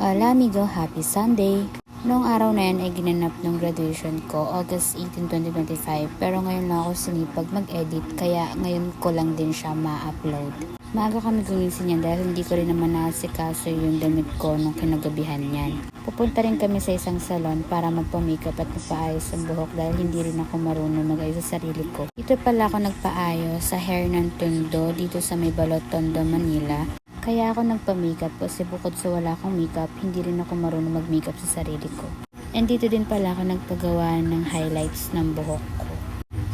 Hola amigo, happy Sunday! Noong araw na yan ay ginanap ng graduation ko, August 18, 2025. Pero ngayon lang ako sinipag mag-edit, kaya ngayon ko lang din siya ma-upload. Maaga kami gumising niyan dahil hindi ko rin naman naasikaso yung damit ko nung kinagabihan niyan. Pupunta rin kami sa isang salon para magpa-makeup at magpaayos ang buhok dahil hindi rin ako marunong mag-ayos sa sarili ko. Dito pala ako nagpaayos sa hair ng Tondo dito sa may Balot Tondo, Manila. Kaya ako nagpa-makeup kasi bukod sa wala akong makeup, hindi rin ako marunong mag-makeup sa sarili ko. And dito din pala ako nagpagawa ng highlights ng buhok ko.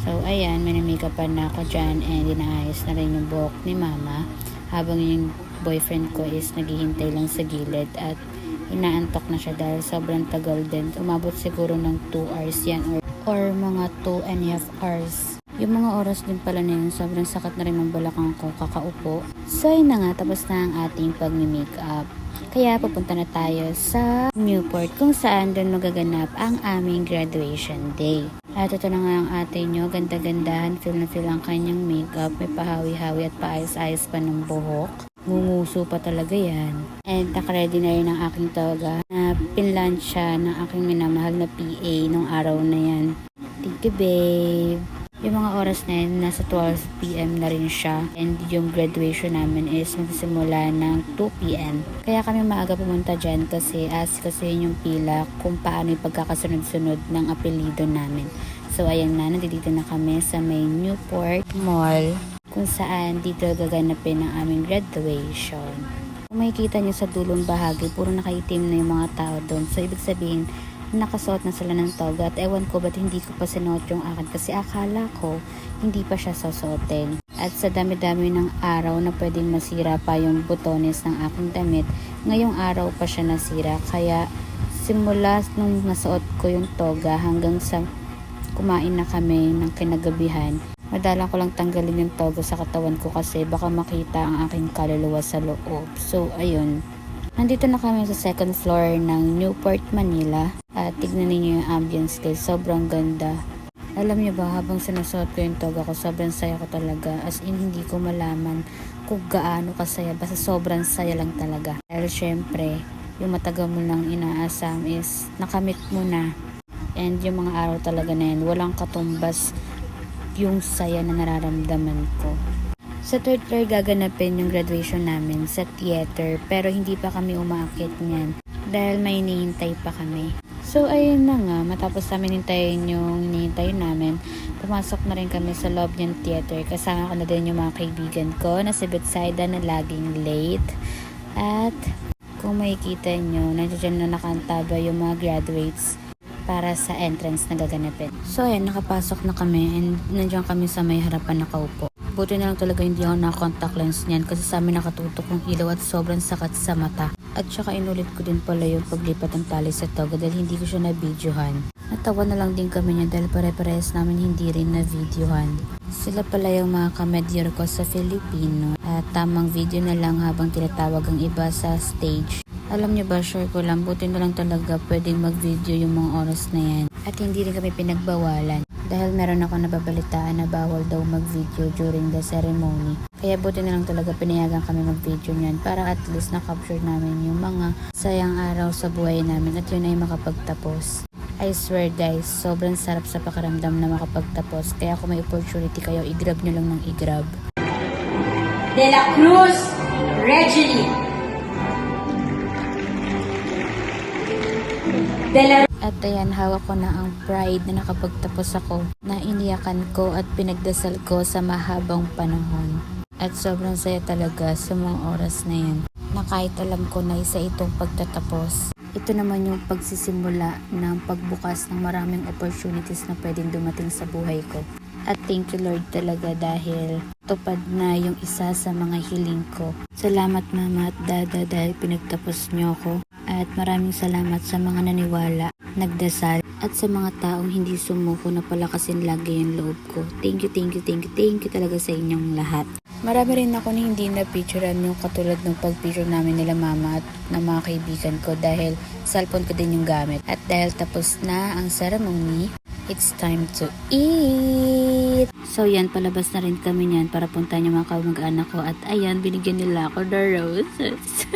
So ayan, may na-makeupan na ako dyan and inaayos na rin yung buhok ni mama habang yung boyfriend ko is naghihintay lang sa gilid at inaantok na siya dahil sobrang tagal din. Umabot siguro ng 2 hours yan or mga 2.5 hours. Yung mga oras din pala na yun, sobrang sakit na rin ng balakang ko kakaupo. So yun na nga, tapos na ang ating pag-makeup. Kaya pupunta na tayo sa Newport kung saan doon magaganap ang aming graduation day. At ito na nga ang ate nyo, ganda-gandahan, feel na feel ang kanyang makeup. May pahawi-hawi at paayos-ayos pa ng buhok. Ngunguso pa talaga yan. And nakaready na rin ang aking toga na pinlunch siya ng aking minamahal na PA nung araw na yan. Thank you, babe. Yung mga oras na yun, nasa 12 PM na rin siya. And yung graduation namin is magsisimula ng 2 PM. Kaya kami maaga pumunta dyan kasi yung pila kung paano yung pagkakasunod-sunod ng apelido namin. So ayan na, nandito na kami sa may Newport Mall kung saan dito gaganapin ang aming graduation. Kung makikita nyo sa dulong bahagi, puro nakaitim na yung mga tao doon. So ibig sabihin, nakasuot na sila ng toga at ewan ko ba't hindi ko pa sinuot yung akin kasi akala ko hindi pa siya susuotin. At sa dami-dami ng araw na pwedeng masira pa yung butones ng aking damit, ngayong araw pa siya nasira. Kaya simula nung nasuot ko yung toga hanggang sa kumain na kami ng kinagabihan, madalang ko lang tanggalin yung toga sa katawan ko kasi baka makita ang aking kaluluwa sa loob. So ayun, nandito na kami sa second floor ng Newport, Manila. At tignan niyo yung ambience guys, sobrang ganda. Alam niyo ba, habang sinusuot ko yung toga ko, sobrang saya ko talaga. As in, hindi ko malaman kung gaano kasaya, basta sobrang saya lang talaga. Dahil syempre, yung matagal mo lang inaasam is nakamit mo na. And yung mga araw talaga na yan, walang katumbas yung saya na nararamdaman ko. Sa third floor gaganapin yung graduation namin sa theater, pero hindi pa kami umaakit niyan dahil may hinihintay pa kami. So ayun na nga, matapos namin hintayin yung hinihintay namin, pumasok na rin kami sa loob ng theater. Kasama ko na din yung mga kaibigan ko na si Betsaida na laging late. At kung makikita nyo, nandiyan na nakantaba yung mga graduates para sa entrance na gaganapin. So ayan, nakapasok na kami and nandiyan kami sa may harapan nakaupo. Buti na lang talaga hindi ako naka-contact lens niyan kasi sa amin nakatutok yung ilaw at sobrang sakit sa mata. At saka inulit ko din pala yung paglipat ng tali sa toga dahil hindi ko siya na-videohan. Natawa na lang din kami niya dahil pare-parehas namin hindi rin na-videohan. Sila pala yung mga kamedyar ko sa Filipino at tamang video na lang habang tinatawag ang iba sa stage. Alam niyo ba, sure ko lang, buti na lang talaga pwedeng mag-video yung mga oras na yan. At hindi rin kami pinagbawalan. Dahil meron ako nababalitaan na bawal daw mag-video during the ceremony. Kaya buti na lang talaga pinayagan kami mag-video niyan para at least na-capture namin yung mga sayang araw sa buhay namin at yun ay makapagtapos. I swear guys, sobrang sarap sa pakiramdam na makapagtapos. Kaya kung may opportunity kayo, i-grab nyo lang ng i-grab. De la Cruz Regili. At ayan, hawak ko na ang pride na nakapagtapos ako, na iniyakan ko at pinagdasal ko sa mahabang panahon. At sobrang saya talaga sa mga oras na yan, na kahit alam ko na isa itong pagtatapos. Ito naman yung pagsisimula ng pagbukas ng maraming opportunities na pwedeng dumating sa buhay ko. At thank you Lord talaga dahil tupad na yung isa sa mga hiling ko. Salamat Mama at Dada dahil pinagtapos niyo ako. At maraming salamat sa mga naniwala, nagdasal, at sa mga taong hindi sumuko na palakasin lagi yung loob ko. Thank you talaga sa inyong lahat. Marami rin ako na hindi na-picturean yung katulad ng pag-picture namin nila mama at ng mga kaibigan ko dahil cellphone ko din yung gamit. At dahil tapos na ang ceremony, it's time to eat! So yan, palabas na rin kami niyan para puntahan yung mga kamag-anak ko. At ayan, binigyan nila ako the roses.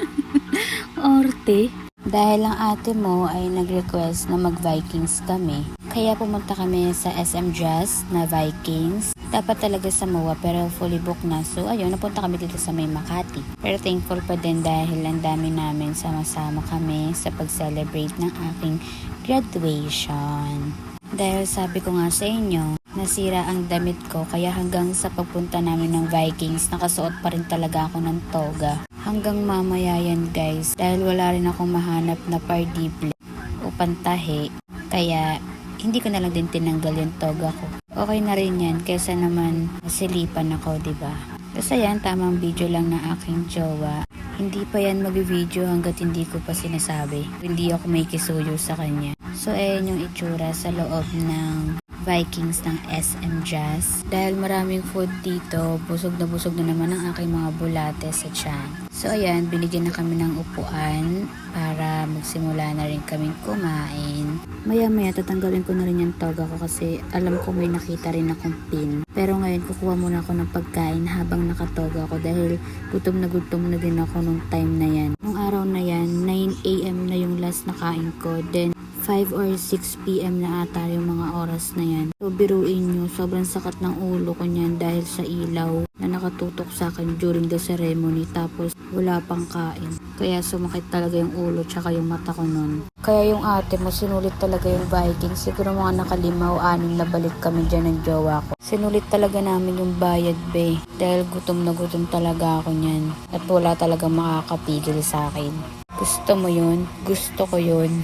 Orte. Dahil ang ate mo ay nag-request na mag-Vikings kami, kaya pumunta kami sa SM Jazz na Vikings. Dapat talaga sa MOA pero fully booked na. So ayun, napunta kami dito sa may Makati. Pero thankful pa din dahil ang dami namin sama-sama kami sa pag-celebrate ng aking graduation. Dahil sabi ko nga sa inyo, nasira ang damit ko kaya hanggang sa pagpunta namin ng Vikings, nakasuot pa rin talaga ako ng toga. Hanggang mamaya yan guys, dahil wala rin akong mahanap na pardible o pantahe, kaya hindi ko na lang din tinanggal yung toga ko. Okay na rin yan, kaysa naman nasilipan ako, diba? Kasi yan, tamang video lang ng aking jowa. Hindi pa yan mag-video hanggat hindi ko pa sinasabi. Hindi ako may kisuyo sa kanya. So, ayan yung itsura sa loob ng Vikings ng SM Jazz. Dahil maraming food dito, busog na naman ang aking mga bulate sa tiyan. So, ayan, binigyan na kami ng upuan para magsimula na rin kaming kumain. Maya-maya, tatanggalin ko na rin yung toga ko kasi alam ko may nakita rin akong pin. Pero ngayon, kukuha muna ako ng pagkain habang nakatoga ako dahil gutom na din ako nung time na yan. Nung araw na yan, 9 AM na yung last na kain ko. Then, 5 or 6 PM na ata yung mga oras na yan. So, biruin nyo, sobrang sakat ng ulo ko niyan dahil sa ilaw na nakatutok sa akin during the ceremony. Tapos, wala pang kain. Kaya sumakit talaga yung ulo tsaka yung mata ko nun. Kaya yung ate mo, sinulit talaga yung Vikings. Siguro mga nakalimaw, 6 na balik kami dyan ng jowa ko. Sinulit talaga namin yung bayad, be. Dahil gutom na gutom talaga ako niyan. At wala talaga makakapigil sa akin. Gusto mo yun? Gusto ko yun.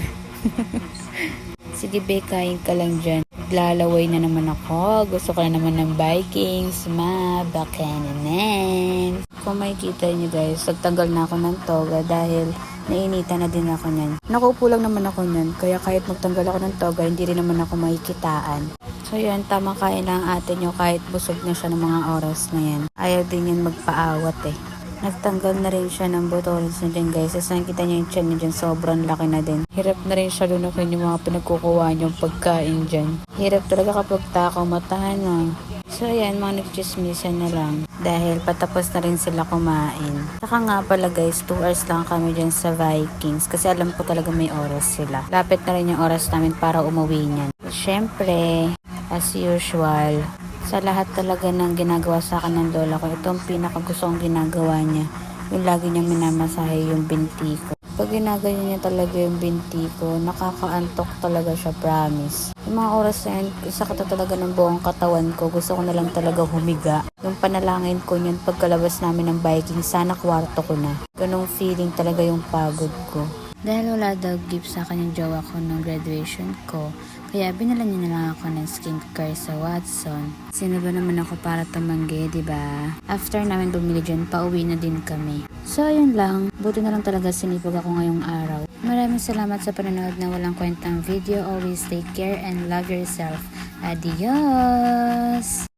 Sige be, kain ka lang dyan. Lalaway na naman ako. Gusto ko na naman ng Vikings. Bakanan. Kung makikita nyo guys, nagtanggal na ako ng toga dahil nainita na din ako nyan. Nakaupo lang naman ako nyan. Kaya kahit magtanggal ako ng toga, hindi rin naman ako makikitaan. So yan, tamang kain lang ate nyo kahit busog na siya ng mga oras na yan. Ayaw din yan magpaawat eh. Nagtanggal na rin siya ng botones na din guys. As nakikita niyo yung chan niya dyan, sobrang laki na din. Hirap na rin siya lunukin yung mga pinagkukuha niyong pagkain dyan. Hirap talaga kapag takaw matahan no. So ayan, mga nagchismisan na lang. Dahil patapos na rin sila kumain. Saka nga pala guys, 2 hours lang kami dyan sa Vikings. Kasi alam ko talaga may oras sila. Lapit na rin yung oras namin para umuwi niyan. Siyempre, as usual, sa lahat talaga ng ginagawa sa akin ng lola ko, ito ang pinakagusto kong ginagawa niya. Yung lagi niya minamasahe yung binti ko. Pag ginagawa niya talaga yung binti ko, nakakaantok talaga siya, promise. Yung mga oras na yun, sakit na talaga ng buong katawan ko. Gusto ko na lang talaga humiga. Yung panalangin ko yun, pagkalabas namin ng biking, sana kwarto ko na. Ganong feeling talaga yung pagod ko. Dahil wala daw gift sa akin yung jowa ko ng graduation ko, kaya binala niya na lang ako ng skincare sa Watson. Sino ba naman ako para tumanggi, diba? After namin bumili dyan, pauwi na din kami. So, ayun lang. Buti na lang talaga sinipag ako ngayong araw. Maraming salamat sa panonood na walang kwentang video. Always take care and love yourself. Adios!